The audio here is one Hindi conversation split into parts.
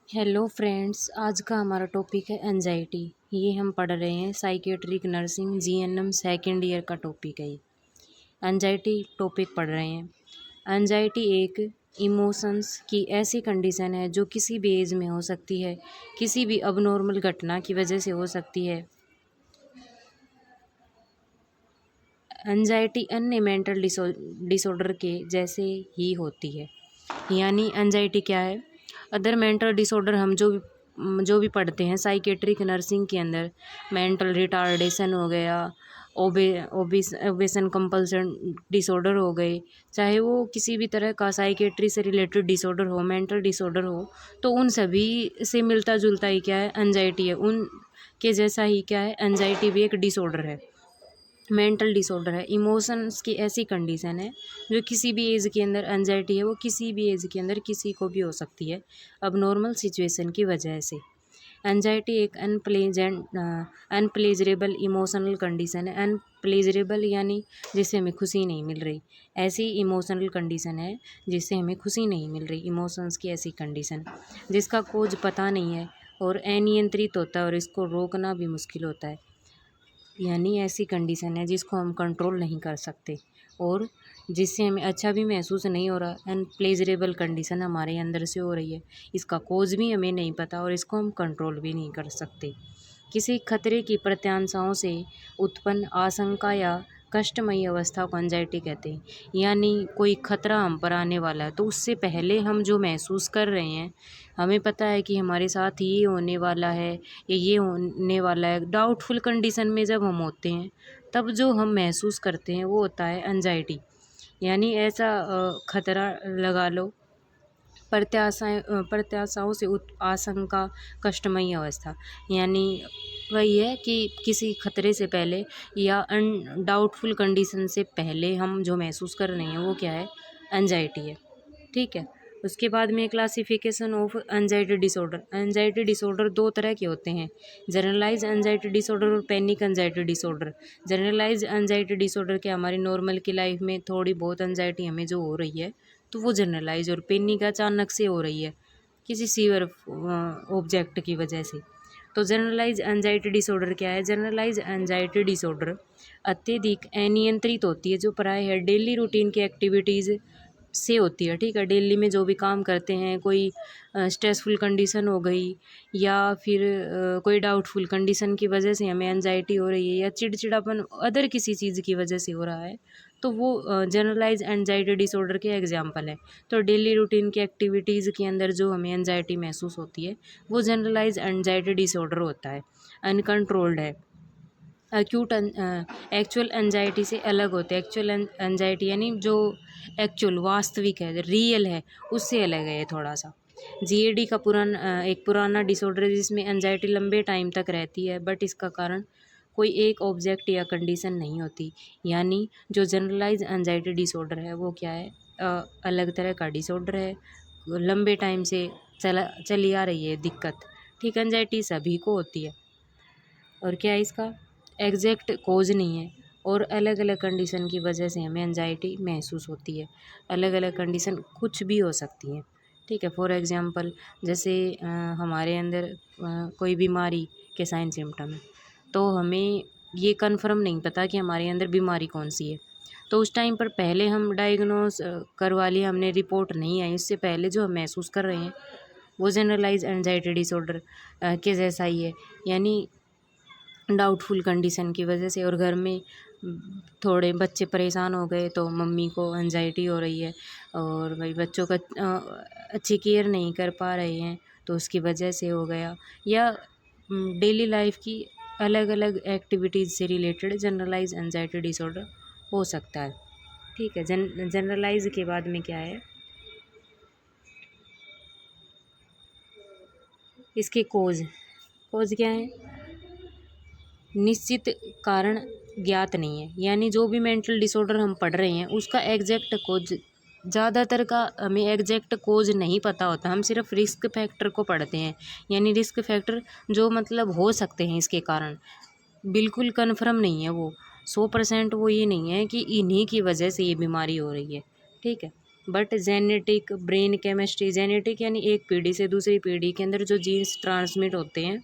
हेलो फ्रेंड्स, आज का हमारा टॉपिक है एंजाइटी। ये हम पढ़ रहे हैं psychiatric nursing GNM second year का टॉपिक है। ये एंजाइटी टॉपिक पढ़ रहे हैं। एंजाइटी एक इमोशंस की ऐसी कंडीशन है जो किसी भी एज में हो सकती है, किसी भी अबनॉर्मल घटना की वजह से हो सकती है। एंजाइटी अन्य मेंटल डिसऑर्डर के जैसे ही होती है। यानी एंजाइटी क्या है? अदर मेंटल डिसऑर्डर हम जो भी पढ़ते हैं साइकेट्रिक नर्सिंग के अंदर, मेंटल रिटार्डेशन हो गया, ओबेसन कंपल्सन डिसऑर्डर हो गए, चाहे वो किसी भी तरह का साइकेट्री से रिलेटेड डिसऑर्डर हो, मेंटल डिसऑर्डर हो, तो उन सभी से मिलता जुलता ही क्या है? एंजाइटी है। उन के जैसा ही क्या है? एंजाइटी भी एक डिसऑर्डर है, मेंटल डिसऑर्डर है। इमोशंस की ऐसी कंडीशन है जो किसी भी एज के अंदर, एंजाइटी है वो किसी भी एज के अंदर किसी को भी हो सकती है अब नॉर्मल सिचुएशन की वजह से। एंजाइटी एक अनप्लेजरेबल इमोशनल कंडीशन है। अनप्लेजरेबल यानी जिससे हमें खुशी नहीं मिल रही, ऐसी इमोशनल कंडीशन है जिससे हमें खुशी नहीं मिल रही। इमोशंस की ऐसी कंडीशन जिसका कोज पता नहीं है और अनियंत्रित होता है और इसको रोकना भी मुश्किल होता है। यानी ऐसी कंडीशन है जिसको हम कंट्रोल नहीं कर सकते और जिससे हमें अच्छा भी महसूस नहीं हो रहा। अनप्लेजरेबल कंडीशन हमारे अंदर से हो रही है, इसका कोज भी हमें नहीं पता और इसको हम कंट्रोल भी नहीं कर सकते। किसी खतरे की प्रत्याशाओं से उत्पन्न आशंका या कष्टमयी अवस्था को एंजाइटी कहते हैं। यानी कोई खतरा हम पर आने वाला है तो उससे पहले हम जो महसूस कर रहे हैं, हमें पता है कि हमारे साथ ये होने वाला है या ये होने वाला है। डाउटफुल कंडीशन में जब हम होते हैं तब जो हम महसूस करते हैं वो होता है एंजाइटी। यानी ऐसा खतरा लगा लो, प्रत्याशाओं से आशंका, कष्टमयी अवस्था। यानी वही है कि किसी खतरे से पहले या डाउटफुल कंडीशन से पहले हम जो महसूस कर रहे हैं वो क्या है? एंजाइटी है। ठीक है। उसके बाद में classification of anxiety disorder. Anxiety disorder दो तरह के होते हैं, जनरलाइज एंजाइटी डिसऑर्डर और panic anxiety disorder. Generalize anxiety disorder क्या, हमारी नॉर्मल की लाइफ में थोड़ी बहुत एंजाइटी हमें जो हो रही है तो वो जनरलाइज, और पैनिक अचानक से हो रही है किसी सीवियर ऑब्जेक्ट की वजह से। तो जनरलाइज एंजाइटी डिसऑर्डर क्या है? जनरलाइज एंजाइटी डिसऑर्डर अत्यधिक अनियंत्रित होती है, जो प्राय है डेली रूटीन की एक्टिविटीज़ से होती है। ठीक है, डेली में जो भी काम करते हैं, कोई स्ट्रेसफुल कंडीशन हो गई या फिर कोई डाउटफुल कंडीशन की वजह से हमें एंजाइटी हो रही है या चिड़चिड़ापन अदर किसी चीज़ की वजह से हो रहा है, तो वो जनरलाइज एंजाइटी डिसऑर्डर के एग्जांपल है। तो डेली रूटीन की एक्टिविटीज़ के अंदर जो हमें एंजाइटी महसूस होती है वो जनरलाइज एंजाइटी डिसऑर्डर होता है, अनकंट्रोल्ड है। एक्यूट एक्चुअल एंजाइटी से अलग होते हैं। एक्चुअल एंजाइटी यानी जो एक्चुअल वास्तविक है, रियल है, उससे अलग है ये थोड़ा सा। जीएडी का एक पुराना डिसऑर्डर है जिसमें एंजाइटी लंबे टाइम तक रहती है, बट इसका कारण कोई एक ऑब्जेक्ट या कंडीशन नहीं होती। यानी जो जनरलाइज एंजाइटी डिसऑर्डर है वो क्या है? अलग तरह का डिसऑर्डर है, लंबे टाइम से चली आ रही है दिक्कत। ठीक, एंजाइटी सभी को होती है और क्या है इसका एग्जैक्ट कोज नहीं है और अलग अलग कंडीशन की वजह से हमें एंजाइटी महसूस होती है। अलग अलग कंडीशन कुछ भी हो सकती हैं। ठीक है, फॉर एग्जांपल जैसे हमारे अंदर कोई बीमारी के साइन सिम्टम है तो हमें ये कंफर्म नहीं पता कि हमारे अंदर बीमारी कौन सी है, तो उस टाइम पर पहले हम डायग्नोस करवा लिया हमने, रिपोर्ट नहीं आई, उससे पहले जो हम महसूस कर रहे हैं वो जनरलाइज एंजाइटी डिसऑर्डर के जैसा ही है। यानी डाउटफुल कंडीशन की वजह से और घर में थोड़े बच्चे परेशान हो गए तो मम्मी को एंजाइटी हो रही है और भाई बच्चों का अच्छी केयर नहीं कर पा रहे हैं तो उसकी वजह से हो गया, या डेली लाइफ की अलग अलग एक्टिविटीज़ से रिलेटेड जनरलाइज एंजाइटी डिसऑर्डर हो सकता है। ठीक है, जनरलाइज के बाद में क्या है? इसके कोज क्या है? निश्चित कारण ज्ञात नहीं है। यानी जो भी मेंटल डिसऑर्डर हम पढ़ रहे हैं उसका एग्जैक्ट कोज, ज़्यादातर का हमें एग्जैक्ट कोज नहीं पता होता, हम सिर्फ रिस्क फैक्टर को पढ़ते हैं। यानी रिस्क फैक्टर जो मतलब हो सकते हैं इसके कारण, बिल्कुल कन्फर्म नहीं है वो, 100% वो ये नहीं है कि इन्हीं की वजह से ये बीमारी हो रही है। ठीक है, but genetic brain chemistry, genetic यानी एक पीढ़ी से दूसरी पीढ़ी के अंदर जो जीन्स ट्रांसमिट होते हैं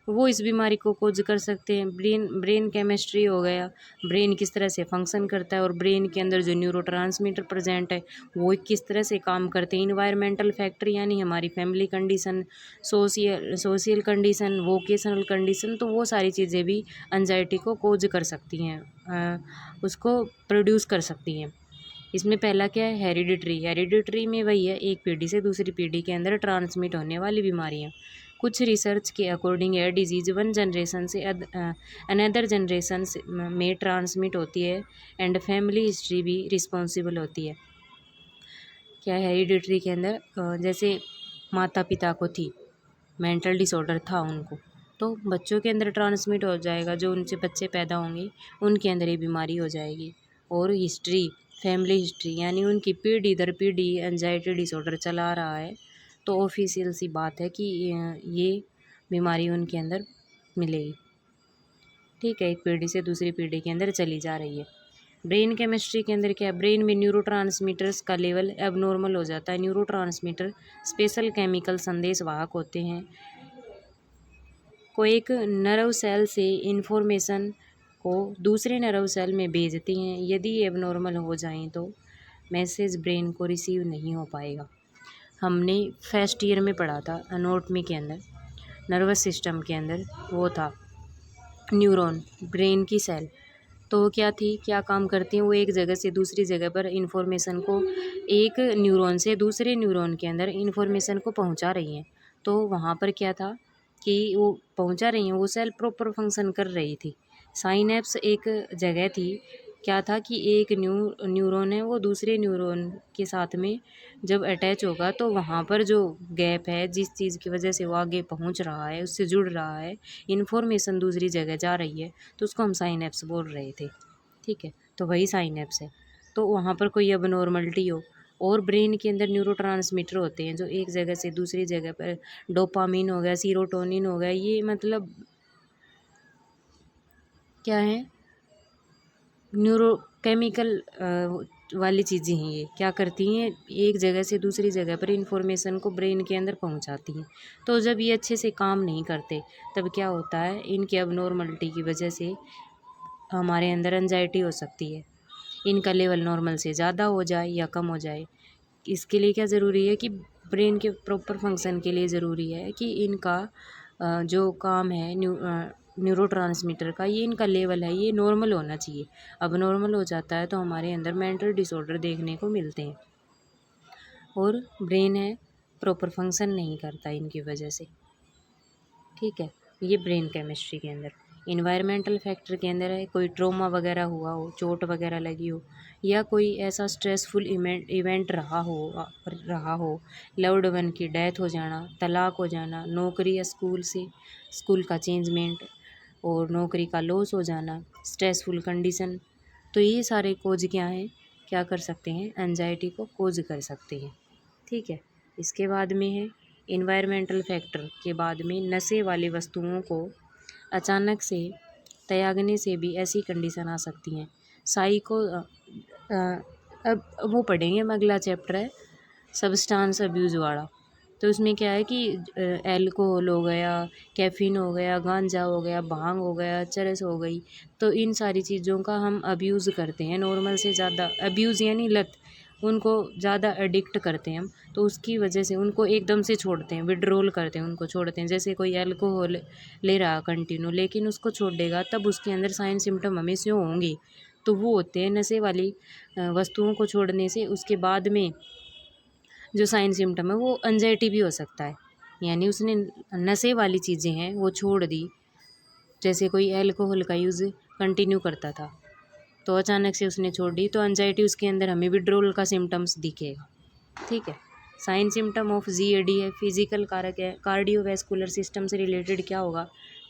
वो इस बीमारी को कोज कर सकते हैं। ब्रेन केमिस्ट्री हो गया, ब्रेन किस तरह से फंक्शन करता है और ब्रेन के अंदर जो न्यूरोट्रांसमीटर प्रेजेंट है वो किस तरह से काम करते हैं। इन्वायरमेंटल फैक्टर यानी हमारी family condition, social condition, vocational condition, तो वो सारी चीज़ें भी एंजाइटी को कोज कर सकती हैं, उसको प्रोड्यूस कर सकती हैं। इसमें पहला क्या है, हेरिडिटरी। हेरिडिटरी में वही है, एक पीढ़ी से दूसरी पीढ़ी के अंदर ट्रांसमिट होने वाली बीमारियाँ। कुछ रिसर्च के अकॉर्डिंग है डिजीज वन जनरेशन से अनदर जनरेशन में ट्रांसमिट होती है एंड फैमिली हिस्ट्री भी रिस्पॉन्सिबल होती है। क्या है हेरिडिटरी के अंदर, जैसे माता पिता को थी, मेंटल डिसऑर्डर था उनको, तो बच्चों के अंदर ट्रांसमिट हो जाएगा, जो उनसे बच्चे पैदा होंगे उनके अंदर ये बीमारी हो जाएगी। और हिस्ट्री, फैमिली हिस्ट्री यानी उनकी पीढ़ी दर पीढ़ी एंजाइटी डिसऑर्डर चला रहा है, तो ऑफिशियल सी बात है कि ये बीमारी उनके अंदर मिलेगी। ठीक है, एक पीढ़ी से दूसरी पीढ़ी के अंदर चली जा रही है। ब्रेन केमिस्ट्री के अंदर क्या है, ब्रेन में न्यूरोट्रांसमीटर्स का लेवल एबनॉर्मल हो जाता है। न्यूरोट्रांसमीटर स्पेशल केमिकल संदेश वाहक होते हैं, को एक नर्व सेल से इन्फॉर्मेशन को दूसरे नर्व सेल में भेजती हैं। यदि एबनॉर्मल हो जाएं तो मैसेज ब्रेन को रिसीव नहीं हो पाएगा। हमने फर्स्ट ईयर में पढ़ा था एनाटॉमी के अंदर, नर्वस सिस्टम के अंदर वो था न्यूरॉन, ब्रेन की सेल। तो वो क्या थी, क्या काम करती हैं, वो एक जगह से दूसरी जगह पर इंफॉर्मेशन को, एक न्यूरॉन से दूसरे न्यूरॉन के अंदर इंफॉर्मेशन को पहुंचा रही हैं। तो वहाँ पर क्या था कि वो पहुंचा रही हैं, वो सेल प्रॉपर फंक्शन कर रही थी। साइनेप्स एक जगह थी, क्या था कि एक न्यूरॉन है वो दूसरे न्यूरॉन के साथ में जब अटैच होगा तो वहाँ पर जो गैप है, जिस चीज़ की वजह से वो आगे पहुँच रहा है, उससे जुड़ रहा है, इन्फॉर्मेशन दूसरी जगह जा रही है, तो उसको हम साइनेप्स बोल रहे थे। ठीक है, तो वही साइनेप्स है। तो वहाँ पर कोई अबनॉर्मलिटी हो, और ब्रेन के अंदर न्यूरोट्रांसमीटर होते हैं जो एक जगह से दूसरी जगह पर, डोपामिन हो गया, सीरोटोनिन हो गया, ये मतलब क्या है, न्यूरोकेमिकल वाली चीज़ें हैं। ये क्या करती हैं, एक जगह से दूसरी जगह पर इंफॉर्मेशन को ब्रेन के अंदर पहुंचाती हैं। तो जब ये अच्छे से काम नहीं करते तब क्या होता है, इनकी अबनॉर्मलिटी की वजह से हमारे अंदर एंजाइटी हो सकती है। इनका लेवल नॉर्मल से ज़्यादा हो जाए या कम हो जाए। इसके लिए क्या ज़रूरी है कि ब्रेन के प्रॉपर फंक्शन के लिए ज़रूरी है कि इनका जो काम है न्यूरोट्रांसमीटर का, ये इनका लेवल है ये नॉर्मल होना चाहिए। अब नॉर्मल हो जाता है तो हमारे अंदर मेंटल डिसऑर्डर देखने को मिलते हैं, और ब्रेन है प्रॉपर फंक्शन नहीं करता इनकी वजह से। ठीक है, ये ब्रेन केमिस्ट्री के अंदर। इन्वायरमेंटल फैक्टर के अंदर है, कोई ट्रॉमा वगैरह हुआ हो, चोट वगैरह लगी हो, या कोई ऐसा स्ट्रेसफुल इवेंट रहा हो, लव्ड वन की डेथ हो जाना, तलाक हो जाना, नौकरी या स्कूल का चेंजमेंट और नौकरी का लॉस हो जाना, स्ट्रेसफुल कंडीशन, तो ये सारे कोज क्या हैं, क्या कर सकते हैं, एंजाइटी को कोज कर सकते हैं। ठीक है, इसके बाद में है इन्वायरमेंटल फैक्टर के बाद में नशे वाली वस्तुओं को अचानक से त्यागने से भी ऐसी कंडीशन आ सकती हैं। साइको अब वो पढ़ेंगे, हम अगला चैप्टर है सब्सटेंस अब्यूज़ वाला। तो उसमें क्या है कि एल्कोहल हो गया, कैफ़ीन हो गया, गांजा हो गया, भांग हो गया, चरस हो गई, तो इन सारी चीज़ों का हम अब्यूज़ करते हैं, नॉर्मल से ज़्यादा अब्यूज़ यानी लत, उनको ज़्यादा एडिक्ट करते हैं हम, तो उसकी वजह से उनको एकदम से छोड़ते हैं, विड्रॉल करते हैं, उनको छोड़ते हैं। जैसे कोई अल्कोहल ले रहा कंटिन्यू, लेकिन उसको छोड़ देगा तब उसके अंदर साइन सिम्टम हमें शो होंगे, तो वो होते हैं नशे वाली वस्तुओं को छोड़ने से। उसके बाद में जो साइन सिम्टम है वो एंजाइटी भी हो सकता है, यानी उसने नशे वाली चीज़ें हैं वो छोड़ दी। जैसे कोई अल्कोहल का यूज़ कंटिन्यू करता था तो अचानक से उसने छोड़ दी, तो एंजाइटी उसके अंदर हमें विड्रॉल का सिम्टम्स दिखेगा। ठीक है, साइन सिम्टम ऑफ जीएडी है, फिजिकल कारक है, कार्डियोवैस्कुलर सिस्टम से रिलेटेड क्या होगा,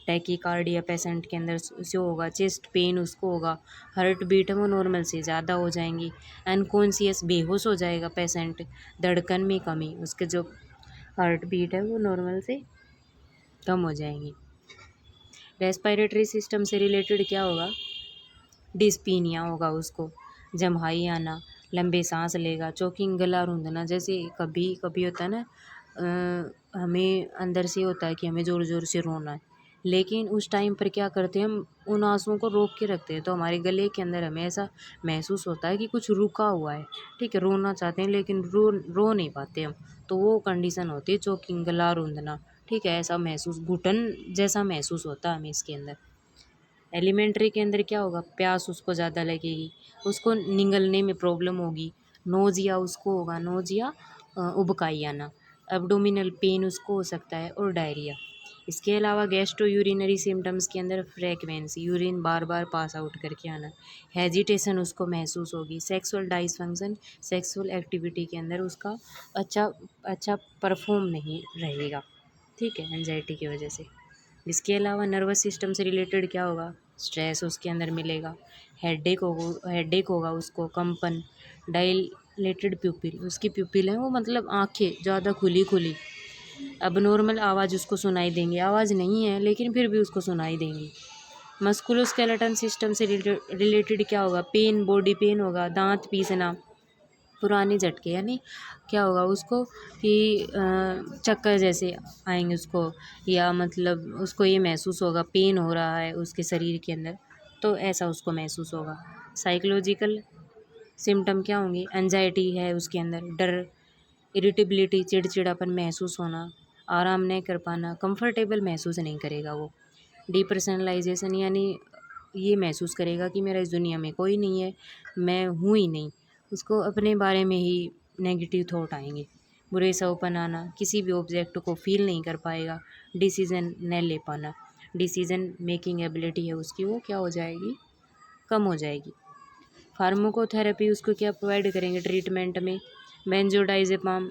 टैकीकार्डिया पेशेंट के अंदर जो होगा, चेस्ट पेन उसको होगा, हार्ट बीट है वो नॉर्मल से ज़्यादा हो जाएंगी, अनकॉन्शियस बेहोश हो जाएगा पेशेंट, धड़कन में कमी, उसके जो हार्ट बीट है वो नॉर्मल से कम हो जाएंगी। रेस्पिरेटरी सिस्टम से रिलेटेड क्या होगा, डिस्पीनिया होगा उसको, जम्हाई आना, लंबे सांस लेगा, चोकिंग, गला रूंधना। जैसे कभी कभी होता है ना, हमें अंदर से होता है कि हमें ज़ोर ज़ोर से रोना है, लेकिन उस टाइम पर क्या करते हैं, हम उन आंसुओं को रोक के रखते हैं, तो हमारे गले के अंदर हमें ऐसा महसूस होता है कि कुछ रुका हुआ है। ठीक है, रोना चाहते हैं लेकिन रो नहीं पाते हम, तो वो कंडीशन होती है चोकिंग, गला रूंधना। ठीक है, ऐसा महसूस, घुटन जैसा महसूस होता है हमें इसके अंदर। एलिमेंट्री के अंदर क्या होगा, प्यास उसको ज़्यादा लगेगी, उसको निगलने में प्रॉब्लम होगी, नोजिया उसको होगा, नोजिया, उबकाई आना, एब्डोमिनल पेन उसको हो सकता है, और डायरिया। इसके अलावा गैस्ट्रो यूरिनरी सिम्टम्स के अंदर फ्रेक्वेंसी, यूरिन बार बार पास आउट करके आना, हेजिटेशन उसको महसूस होगी, सेक्सुअल डाइसफंक्शन, सेक्सुअल एक्टिविटी के अंदर उसका अच्छा अच्छा परफॉर्म नहीं रहेगा। ठीक है, एंजाइटी की वजह से। इसके अलावा नर्वस सिस्टम से रिलेटेड क्या होगा, स्ट्रेस उसके अंदर मिलेगा, हेडेक होगा उसको, कंपन, डायलेटेड प्यूपिल, उसकी प्यूपिल है वो मतलब आंखें ज़्यादा खुली खुली, अब नॉर्मल आवाज़ उसको सुनाई देंगी, आवाज़ नहीं है लेकिन फिर भी उसको सुनाई देंगी। मस्कुलोस्केलेटन सिस्टम से रिलेटेड क्या होगा, पेन, बॉडी पेन होगा, दांत पीसना, पुराने झटके, यानी क्या होगा उसको कि चक्कर जैसे आएंगे उसको, या मतलब उसको ये महसूस होगा पेन हो रहा है उसके शरीर के अंदर, तो ऐसा उसको महसूस होगा। साइकोलॉजिकल सिम्टम क्या होंगे, एंजाइटी है उसके अंदर, डर, इरिटेबिलिटी, चिड़चिड़ापन महसूस होना, आराम नहीं कर पाना, कंफर्टेबल महसूस नहीं करेगा वो। डिपर्सनलाइजेशन, यानी ये महसूस करेगा कि मेरा इस दुनिया में कोई नहीं है, मैं हूँ ही नहीं, उसको अपने बारे में ही नेगेटिव थॉट आएंगे। बुरे सवपन आना, किसी भी ऑब्जेक्ट को फील नहीं कर पाएगा, डिसीजन नहीं ले पाना, डिसीजन मेकिंग एबिलिटी है उसकी वो क्या हो जाएगी, कम हो जाएगी। फार्माकोथेरेपी उसको क्या प्रोवाइड करेंगे ट्रीटमेंट में, बेंजोडाइजेपाम,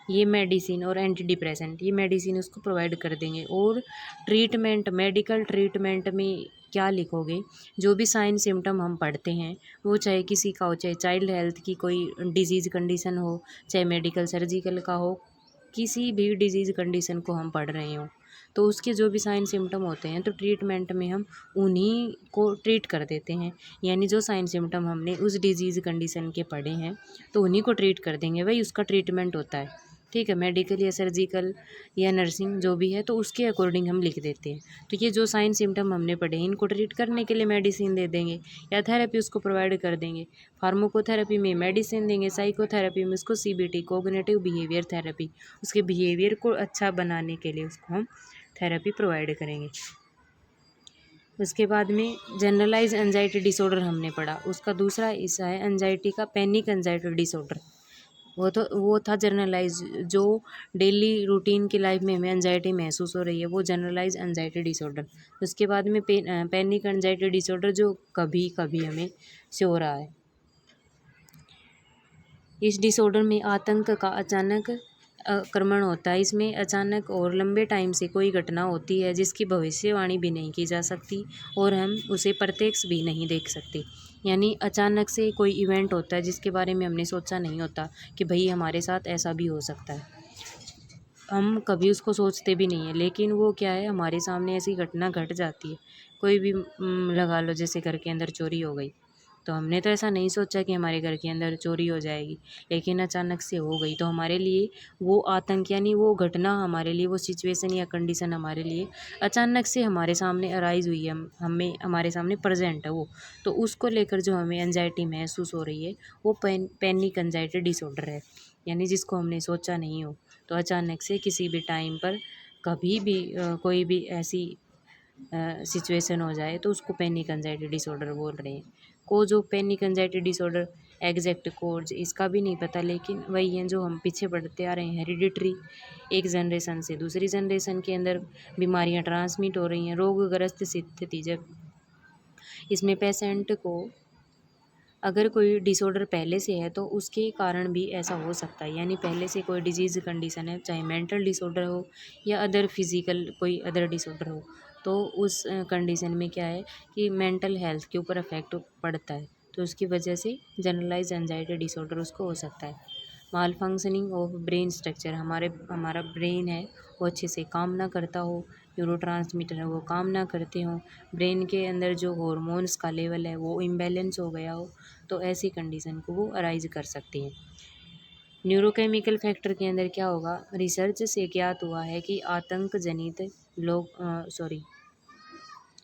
ये मेडिसिन, और एंटी डिप्रेसेंट, ये मेडिसिन उसको प्रोवाइड कर देंगे। और ट्रीटमेंट, मेडिकल ट्रीटमेंट में क्या लिखोगे, जो भी साइन सिम्टम हम पढ़ते हैं, वो चाहे किसी का हो, चाहे चाइल्ड हेल्थ की कोई डिजीज़ कंडीशन हो, चाहे मेडिकल सर्जिकल का हो, किसी भी डिजीज़ कंडीशन को हम पढ़ रहे हो, तो उसके जो भी साइन सिम्टम होते हैं, तो ट्रीटमेंट में हम उन्हीं को ट्रीट कर देते हैं। यानी जो साइन सिम्टम हमने उस डिजीज़ कंडीशन के पढ़े हैं, तो उन्हीं को ट्रीट कर देंगे, वही उसका ट्रीटमेंट होता है। ठीक है, मेडिकल या सर्जिकल या नर्सिंग जो भी है, तो उसके अकॉर्डिंग हम लिख देते हैं। तो ये जो साइन सिम्टम हमने पढ़े हैं, इनको ट्रीट करने के लिए मेडिसिन दे देंगे या थेरेपी उसको प्रोवाइड कर देंगे। फार्माकोथेरेपी में मेडिसिन देंगे, साइकोथेरेपी में उसको सीबीटी, कोग्निटिव बिहेवियर थेरेपी, उसके बिहेवियर को अच्छा बनाने के लिए उसको हम थेरेपी प्रोवाइड करेंगे। उसके बाद में जनरलाइज एंजाइटी डिसऑर्डर हमने पढ़ा, उसका दूसरा हिस्सा है एंजाइटी का पैनिक एंजाइटी डिसऑर्डर। वो था जनरलाइज, जो डेली रूटीन की लाइफ में हमें एंजाइटी महसूस हो रही है, वो जनरलाइज एंजाइटी डिसऑर्डर। उसके बाद में पैनिक एंजाइटी डिसऑर्डर, जो कभी कभी हमें से हो रहा है। इस डिसऑर्डर में आतंक का अचानक आक्रमण होता है, इसमें अचानक और लंबे टाइम से कोई घटना होती है जिसकी भविष्यवाणी भी नहीं की जा सकती, और हम उसे प्रत्यक्ष भी नहीं देख सकते। यानी अचानक से कोई इवेंट होता है जिसके बारे में हमने सोचा नहीं होता कि भाई हमारे साथ ऐसा भी हो सकता है, हम कभी उसको सोचते भी नहीं है, लेकिन वो क्या है, हमारे सामने ऐसी घटना घट जाती है। कोई भी लगा लो, जैसे घर के अंदर चोरी हो गई, तो हमने तो ऐसा नहीं सोचा कि हमारे घर के अंदर चोरी हो जाएगी, लेकिन अचानक से हो गई, तो हमारे लिए वो आतंक, यानी वो घटना हमारे लिए, वो सिचुएशन या कंडीशन हमारे लिए अचानक से हमारे सामने अराइज हुई है, हमें हमारे सामने प्रेजेंट है वो, तो उसको लेकर जो हमें एंजाइटी महसूस हो रही है, वो पैनिक एंजाइटी डिसऑर्डर है। यानी जिसको हमने सोचा नहीं हो, तो अचानक से किसी भी टाइम पर कभी भी कोई भी ऐसी सिचुएशन हो जाए, तो उसको पैनिक एंजाइटी डिसऑर्डर बोल रहे हैं। Cause of panic anxiety disorder, exact cause इसका भी नहीं पता, लेकिन वही है जो हम पीछे बढ़ते आ रहे हैं, हेरिडिटरी, एक जनरेशन से दूसरी जनरेशन के अंदर बीमारियां ट्रांसमिट हो रही हैं, रोगग्रस्त स्थिति। जब इसमें पेशेंट को अगर कोई डिसऑर्डर पहले से है, तो उसके कारण भी ऐसा हो सकता है, यानी पहले से कोई डिजीज़ कंडीशन है, चाहे मेंटल डिसऑर्डर हो या अदर फिजिकल कोई अदर डिसऑर्डर हो, तो उस कंडीशन में क्या है कि मेंटल हेल्थ के ऊपर अफेक्ट पड़ता है, तो उसकी वजह से जनरलाइज एंजाइटी डिसऑर्डर उसको हो सकता है। माल फंक्शनिंग ऑफ ब्रेन स्ट्रक्चर, हमारा ब्रेन है वो अच्छे से काम ना करता हो, न्यूरोट्रांसमीटर है वो काम ना करते हों, ब्रेन के अंदर जो हॉर्मोन्स का लेवल है वो इम्बैलेंस हो गया हो, तो ऐसी कंडीशन को वो अराइज कर सकती हैं। न्यूरोकेमिकल फैक्टर के अंदर क्या होगा, रिसर्च से ज्ञात हुआ है कि आतंक जनित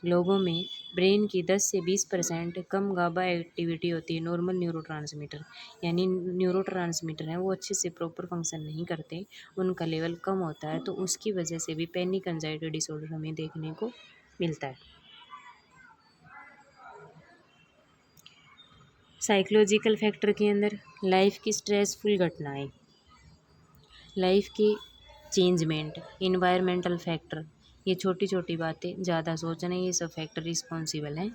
लोगों में ब्रेन की 10 से 20% कम गाबा एक्टिविटी होती है। नॉर्मल न्यूरोट्रांसमीटर यानी न्यूरोट्रांसमीटर हैं वो अच्छे से प्रॉपर फंक्शन नहीं करते, उनका लेवल कम होता है, तो उसकी वजह से भी पैनिक एंजाइटी डिसऑर्डर हमें देखने को मिलता है। साइकोलॉजिकल फैक्टर के अंदर लाइफ की स्ट्रेसफुल घटनाएं, लाइफ की चेंजमेंट, इन्वायरमेंटल फैक्टर, ये छोटी छोटी बातें ज़्यादा सोचना, ये सब फैक्टर रिस्पॉन्सिबल हैं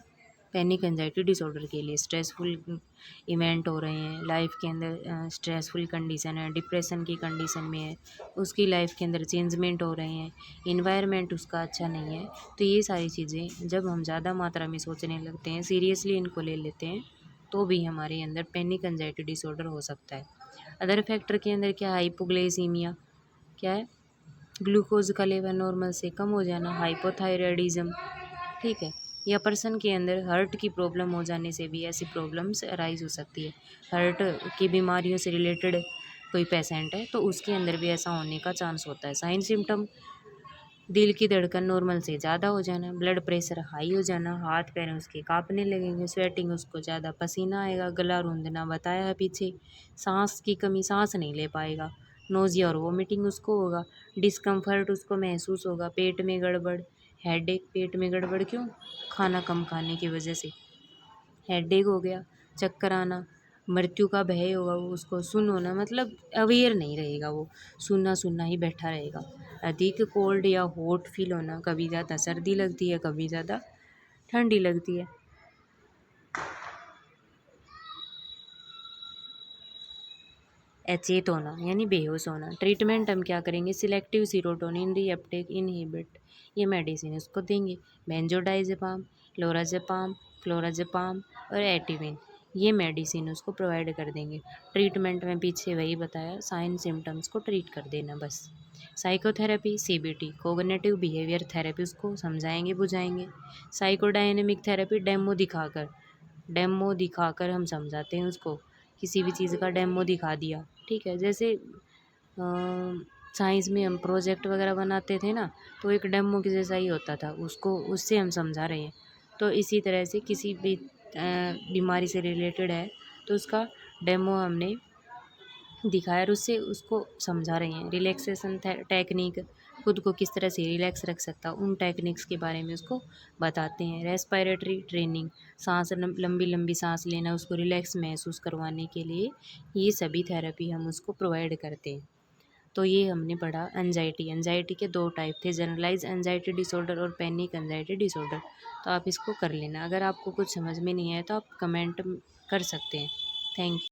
पैनिक एंजाइटी डिसऑर्डर के लिए। स्ट्रेसफुल इवेंट हो रहे हैं लाइफ के अंदर, स्ट्रेसफुल कंडीशन है, डिप्रेशन की कंडीशन में है, उसकी लाइफ के अंदर चेंजमेंट हो रहे हैं, इन्वायरमेंट उसका अच्छा नहीं है, तो ये सारी चीज़ें जब हम ज़्यादा मात्रा में सोचने लगते हैं, सीरियसली इनको ले लेते हैं, तो भी हमारे अंदर पैनिक एंजाइटी डिसऑर्डर हो सकता है। अदर फैक्टर के अंदर क्या, हाइपोग्लाइसीमिया, क्या है, ग्लूकोज का लेवल नॉर्मल से कम हो जाना, हाइपोथायराइडिज्म, ठीक है, या पर्सन के अंदर हार्ट की प्रॉब्लम हो जाने से भी ऐसी प्रॉब्लम्स अराइज हो सकती है। हार्ट की बीमारियों से रिलेटेड कोई पेशेंट है तो उसके अंदर भी ऐसा होने का चांस होता है। साइन सिम्टम, दिल की धड़कन नॉर्मल से ज़्यादा हो जाना, ब्लड प्रेशर हाई हो जाना, हाथ पैर उसके कांपने लगेंगे, स्वेटिंग उसको ज़्यादा, पसीना आएगा, गला रूंधना बताया है पीछे, सांस की कमी, सांस नहीं ले पाएगा, नोजिया और वोमिटिंग उसको होगा, डिस्कम्फर्ट उसको महसूस होगा, पेट में गड़बड़, हेडेक, पेट में गड़बड़ क्यों, खाना कम खाने की वजह से हेडेक हो गया, चक्कर आना, मृत्यु का भय होगा, वो उसको सुन होना, मतलब अवेयर नहीं रहेगा, वो सुनना सुनना ही बैठा रहेगा। अधिक कोल्ड या हॉट फील होना, कभी ज़्यादा सर्दी लगती है, कभी ज़्यादा ठंडी लगती है। अचेत होना यानी बेहोश होना। ट्रीटमेंट हम क्या करेंगे, सिलेक्टिव सीरोटोनिन रीअपटेक इनहिबिट, ये मेडिसिन उसको देंगे, बेंजोडाइजेपाम, लोराजेपाम, क्लोराजेपाम और एटिविन, ये मेडिसिन उसको प्रोवाइड कर देंगे। ट्रीटमेंट में पीछे वही बताया, साइन सिम्टम्स को ट्रीट कर देना बस। Psychotherapy, CBT, cognitive behaviour therapy, उसको समझाएंगे बुझाएंगे। साइकोडायनेमिक थेरेपी, डेमो दिखाकर हम समझाते हैं उसको, किसी भी चीज़ का डेमो दिखा दिया, ठीक है। जैसे साइंस में हम प्रोजेक्ट वगैरह बनाते थे ना, तो एक डेमो के जैसा ही होता था, उसको उससे हम समझा रहे हैं। तो इसी तरह से किसी भी बीमारी से रिलेटेड है तो उसका डेमो हमने दिखाया और उससे उसको समझा रहे हैं। रिलैक्सेशन टेक्निक, खुद को किस तरह से रिलैक्स रख सकता, उन टेक्निक्स के बारे में उसको बताते हैं। रेस्पिरेटरी ट्रेनिंग, सांस लंबी लंबी सांस लेना, उसको रिलैक्स महसूस करवाने के लिए ये सभी थेरेपी हम उसको प्रोवाइड करते हैं। तो ये हमने पढ़ा एंजाइटी के दो टाइप थे, जनरलाइज एंजाइटी डिसऑर्डर और पैनिक एंजाइटी डिसऑर्डर। तो आप इसको कर लेना। अगर आपको कुछ समझ में नहीं आया तो आप कमेंट कर सकते हैं। Thank you.